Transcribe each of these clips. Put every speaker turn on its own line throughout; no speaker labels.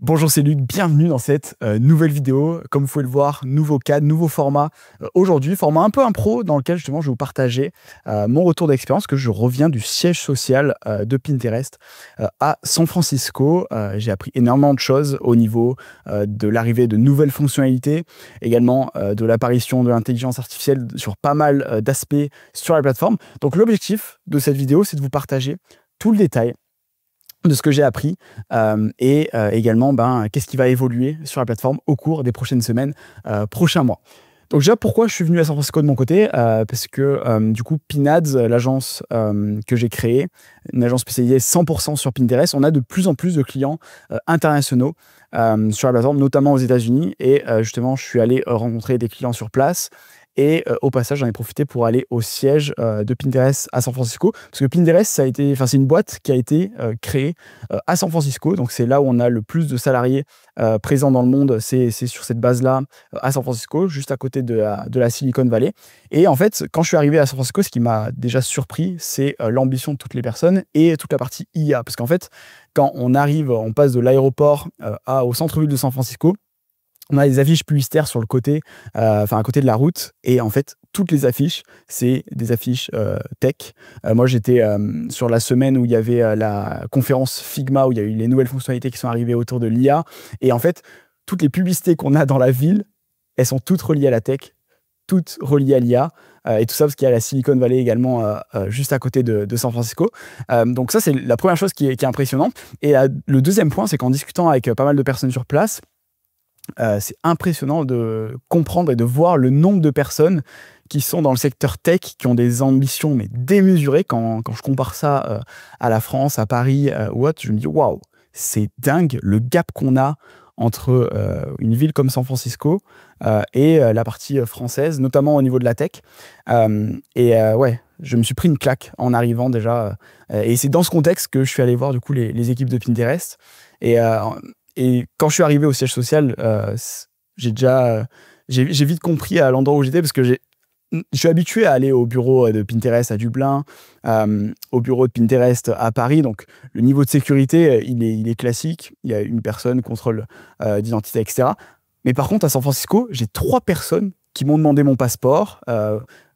Bonjour, c'est Luc, bienvenue dans cette nouvelle vidéo. Comme vous pouvez le voir, nouveau cadre, nouveau format. Aujourd'hui, format un peu impro dans lequel justement je vais vous partager mon retour d'expérience que je reviens du siège social de Pinterest à San Francisco. J'ai appris énormément de choses au niveau de l'arrivée de nouvelles fonctionnalités, également de l'apparition de l'intelligence artificielle sur pas mal d'aspects sur la plateforme. Donc l'objectif de cette vidéo, c'est de vous partager tout le détail de ce que j'ai appris et également qu'est-ce qui va évoluer sur la plateforme au cours des prochaines semaines, prochains mois. Donc déjà, pourquoi je suis venu à San Francisco de mon côté, parce que du coup, Pinads, l'agence que j'ai créée, une agence spécialisée 100% sur Pinterest, on a de plus en plus de clients internationaux sur la plateforme, notamment aux États-Unis. Et justement, je suis allé rencontrer des clients sur place. Et au passage, j'en ai profité pour aller au siège de Pinterest à San Francisco. Parce que Pinterest, c'est une boîte qui a été créée à San Francisco. Donc, c'est là où on a le plus de salariés présents dans le monde. C'est sur cette base-là, à San Francisco, juste à côté de la Silicon Valley. Et en fait, quand je suis arrivé à San Francisco, ce qui m'a déjà surpris, c'est l'ambition de toutes les personnes et toute la partie IA. Parce qu'en fait, quand on passe de l'aéroport au centre-ville de San Francisco, on a des affiches publicitaires sur le côté, à côté de la route. Et en fait, toutes les affiches, c'est des affiches tech. Moi, j'étais sur la semaine où il y avait la conférence Figma, où il y a eu les nouvelles fonctionnalités qui sont arrivées autour de l'IA. Et en fait, toutes les publicités qu'on a dans la ville, elles sont toutes reliées à la tech, toutes reliées à l'IA. Et tout ça parce qu'il y a la Silicon Valley également juste à côté de San Francisco. Donc ça, c'est la première chose qui est impressionnante. Et le deuxième point, c'est qu'en discutant avec pas mal de personnes sur place, c'est impressionnant de comprendre et de voir le nombre de personnes qui sont dans le secteur tech, qui ont des ambitions mais démesurées. Quand je compare ça à la France, à Paris ou autre, je me dis waouh, c'est dingue le gap qu'on a entre une ville comme San Francisco et la partie française, notamment au niveau de la tech. Ouais, je me suis pris une claque en arrivant déjà. Et c'est dans ce contexte que je suis allé voir du coup les équipes de Pinterest. Et quand je suis arrivé au siège social, j'ai vite compris à l'endroit où j'étais, parce que je suis habitué à aller au bureau de Pinterest à Dublin, au bureau de Pinterest à Paris. Donc, le niveau de sécurité, il est classique. Il y a une personne, contrôle d'identité, etc. Mais par contre, à San Francisco, j'ai 3 personnes qui m'ont demandé mon passeport.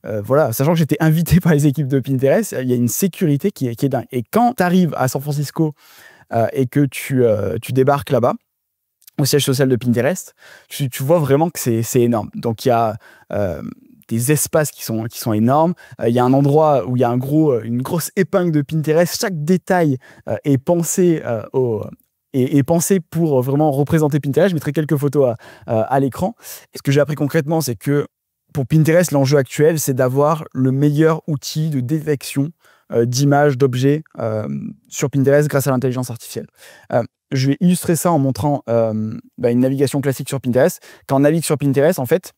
Voilà, sachant que j'étais invité par les équipes de Pinterest, il y a une sécurité qui est dingue. Et quand tu arrives à San Francisco, et que tu débarques là-bas, au siège social de Pinterest, tu vois vraiment que c'est énorme. Donc, il y a des espaces qui sont énormes. Il y a un endroit où il y a une grosse épingle de Pinterest. Chaque détail est pensé est pensé pour vraiment représenter Pinterest. Je mettrai quelques photos à l'écran. Et ce que j'ai appris concrètement, c'est que pour Pinterest, l'enjeu actuel, c'est d'avoir le meilleur outil de détection d'images, d'objets sur Pinterest grâce à l'intelligence artificielle. Je vais illustrer ça en montrant une navigation classique sur Pinterest. Quand on navigue sur Pinterest, en fait,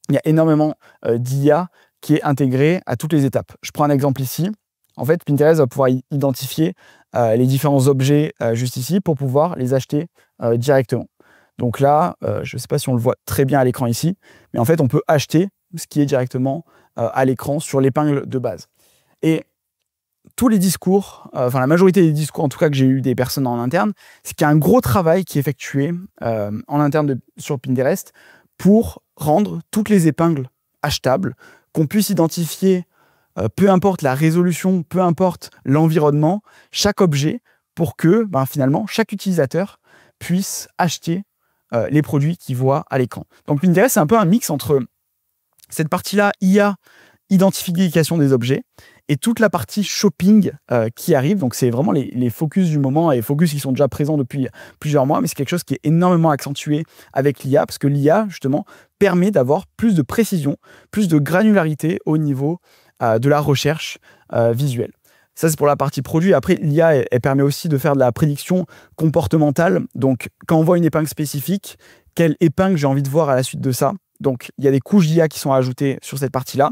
il y a énormément d'IA qui est intégrée à toutes les étapes. Je prends un exemple ici. En fait, Pinterest va pouvoir identifier les différents objets juste ici pour pouvoir les acheter directement. Donc là, je ne sais pas si on le voit très bien à l'écran ici, mais en fait, on peut acheter ce qui est directement à l'écran sur l'épingle de base. Et tous les discours, la majorité des discours en tout cas que j'ai eu des personnes en interne, c'est qu'il y a un gros travail qui est effectué en interne sur Pinterest pour rendre toutes les épingles achetables, qu'on puisse identifier, peu importe la résolution, peu importe l'environnement, chaque objet, pour que finalement chaque utilisateur puisse acheter les produits qu'il voit à l'écran. Donc Pinterest, c'est un peu un mix entre cette partie-là, IA, identification des objets, et toute la partie shopping qui arrive. Donc, c'est vraiment les focus du moment, et les focus qui sont déjà présents depuis plusieurs mois, mais c'est quelque chose qui est énormément accentué avec l'IA, parce que l'IA, justement, permet d'avoir plus de précision, plus de granularité au niveau de la recherche visuelle. Ça, c'est pour la partie produit. Après, l'IA, elle permet aussi de faire de la prédiction comportementale. Donc, quand on voit une épingle spécifique, quelle épingle j'ai envie de voir à la suite de ça? Donc, il y a des couches d'IA qui sont ajoutées sur cette partie-là.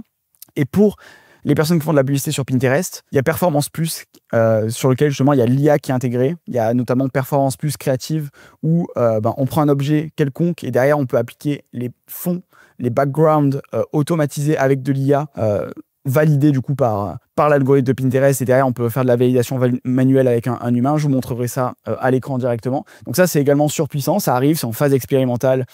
Et pour les personnes qui font de la publicité sur Pinterest, il y a Performance Plus, sur lequel justement il y a l'IA qui est intégrée. Il y a notamment Performance Plus créative, où on prend un objet quelconque et derrière on peut appliquer les fonds, les backgrounds automatisés avec de l'IA validé du coup par l'algorithme de Pinterest, et derrière on peut faire de la validation manuelle avec un humain. Je vous montrerai ça à l'écran directement. Donc ça, c'est également surpuissant, ça arrive, c'est en phase expérimentale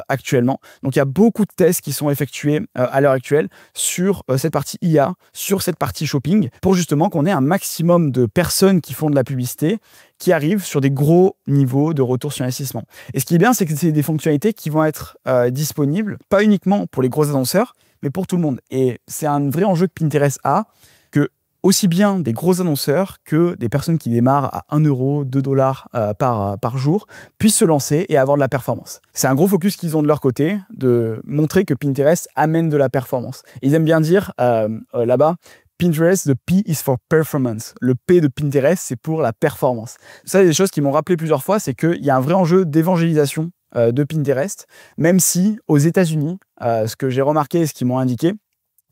actuellement. Donc il y a beaucoup de tests qui sont effectués à l'heure actuelle sur cette partie IA, sur cette partie shopping, pour justement qu'on ait un maximum de personnes qui font de la publicité, qui arrivent sur des gros niveaux de retour sur investissement. Et ce qui est bien, c'est que c'est des fonctionnalités qui vont être disponibles, pas uniquement pour les gros annonceurs, mais pour tout le monde. Et c'est un vrai enjeu que Pinterest a, que aussi bien des gros annonceurs que des personnes qui démarrent à 1 euro, 2 dollars par jour puissent se lancer et avoir de la performance. C'est un gros focus qu'ils ont de leur côté, de montrer que Pinterest amène de la performance. Ils aiment bien dire là-bas, Pinterest, the P is for performance. Le P de Pinterest, c'est pour la performance. Ça, c'est des choses qui m'ont rappelé plusieurs fois, c'est qu'il y a un vrai enjeu d'évangélisation de Pinterest, même si aux États-Unis, ce que j'ai remarqué et ce qu'ils m'ont indiqué,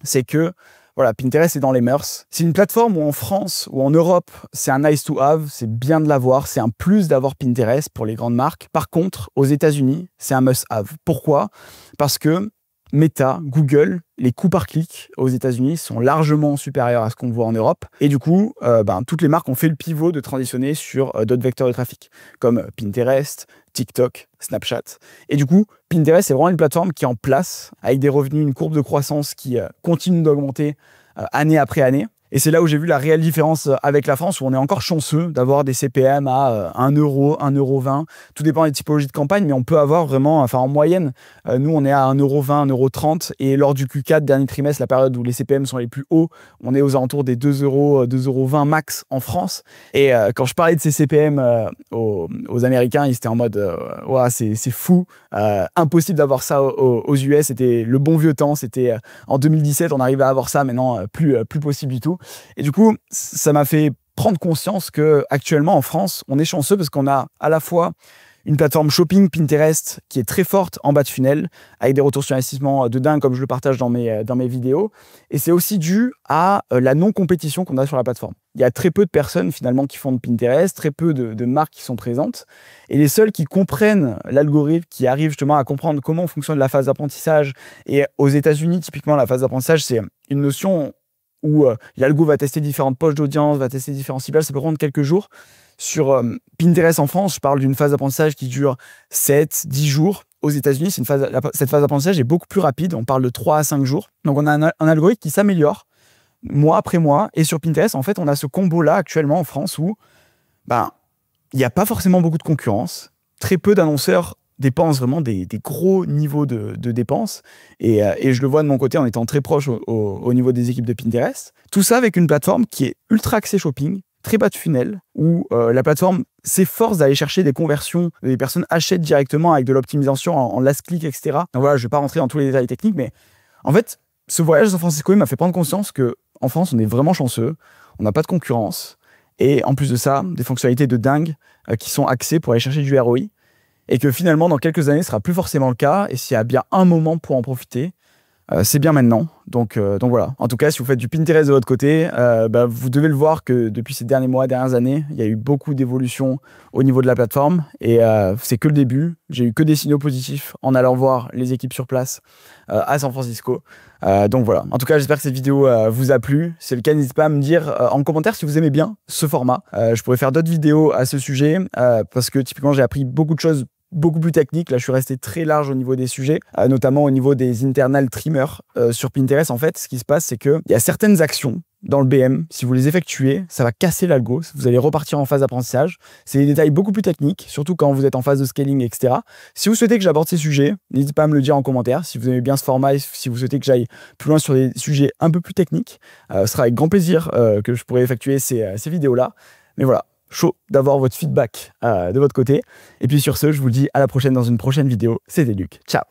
c'est que voilà, Pinterest est dans les mœurs. C'est une plateforme où en France ou en Europe, c'est un nice to have, c'est bien de l'avoir, c'est un plus d'avoir Pinterest pour les grandes marques. Par contre, aux États-Unis, c'est un must have. Pourquoi? Parce que Meta, Google, les coûts par clic aux États-Unis sont largement supérieurs à ce qu'on voit en Europe. Et du coup, toutes les marques ont fait le pivot de transitionner sur d'autres vecteurs de trafic, comme Pinterest, TikTok, Snapchat. Et du coup, Pinterest, c'est vraiment une plateforme qui est en place, avec des revenus, une courbe de croissance qui continue d'augmenter année après année. Et c'est là où j'ai vu la réelle différence avec la France, où on est encore chanceux d'avoir des CPM à 1 euro, 1,20 €. Tout dépend des typologies de campagne, mais on peut avoir vraiment, enfin en moyenne, nous on est à 1,20 €, 1,30 €. Et lors du Q4, dernier trimestre, la période où les CPM sont les plus hauts, on est aux alentours des 2 €, 2,20 € max en France. Et quand je parlais de ces CPM aux Américains, ils étaient en mode ouais, c'est fou, impossible d'avoir ça aux US. C'était le bon vieux temps, c'était en 2017, on arrivait à avoir ça, maintenant plus possible du tout. Et du coup, ça m'a fait prendre conscience que actuellement en France, on est chanceux parce qu'on a à la fois une plateforme shopping Pinterest qui est très forte en bas de funnel, avec des retours sur investissement de dingue comme je le partage dans mes vidéos. Et c'est aussi dû à la non-compétition qu'on a sur la plateforme. Il y a très peu de personnes finalement qui font de Pinterest, très peu de marques qui sont présentes. Et les seuls qui comprennent l'algorithme, qui arrivent justement à comprendre comment fonctionne la phase d'apprentissage. Et aux États-Unis, typiquement, la phase d'apprentissage, c'est une notion où l'algo va tester différentes poches d'audience, va tester différents ciblages, ça peut prendre quelques jours. Sur Pinterest en France, je parle d'une phase d'apprentissage qui dure 7, 10 jours. Aux États-Unis, cette phase d'apprentissage est beaucoup plus rapide, on parle de 3 à 5 jours. Donc on a un algorithme qui s'améliore mois après mois. Et sur Pinterest, en fait, on a ce combo-là actuellement en France où il n'y a pas forcément beaucoup de concurrence, très peu d'annonceurs dépensent vraiment des gros niveaux de dépenses. Et je le vois de mon côté en étant très proche au niveau des équipes de Pinterest. Tout ça avec une plateforme qui est ultra axée shopping, très bas de funnel, où la plateforme s'efforce d'aller chercher des conversions, les personnes achètent directement avec de l'optimisation en last click, etc. Donc voilà, je ne vais pas rentrer dans tous les détails techniques, mais en fait, ce voyage à San Francisco m'a fait prendre conscience qu'en France, on est vraiment chanceux, on n'a pas de concurrence, et en plus de ça, des fonctionnalités de dingue qui sont axées pour aller chercher du ROI. Et que finalement, dans quelques années, ce sera plus forcément le cas. Et s'il y a bien un moment pour en profiter, c'est bien maintenant. Donc voilà. En tout cas, si vous faites du Pinterest de votre côté, vous devez le voir que depuis ces derniers mois, dernières années, il y a eu beaucoup d'évolutions au niveau de la plateforme. Et c'est que le début. J'ai eu que des signaux positifs en allant voir les équipes sur place à San Francisco. Donc voilà. En tout cas, j'espère que cette vidéo vous a plu. Si c'est le cas, n'hésitez pas à me dire en commentaire si vous aimez bien ce format. Je pourrais faire d'autres vidéos à ce sujet parce que typiquement, j'ai appris beaucoup de choses beaucoup plus technique. Là, je suis resté très large au niveau des sujets, notamment au niveau des internal trimmers. Sur Pinterest, en fait, ce qui se passe, c'est qu'il y a certaines actions dans le BM, si vous les effectuez, ça va casser l'algo, vous allez repartir en phase d'apprentissage. C'est des détails beaucoup plus techniques, surtout quand vous êtes en phase de scaling, etc. Si vous souhaitez que j'aborde ces sujets, n'hésitez pas à me le dire en commentaire. Si vous aimez bien ce format et si vous souhaitez que j'aille plus loin sur des sujets un peu plus techniques, ce sera avec grand plaisir que je pourrai effectuer ces vidéos-là. Mais voilà, chaud d'avoir votre feedback de votre côté. Et puis sur ce, je vous dis à la prochaine dans une prochaine vidéo. C'était Luc. Ciao!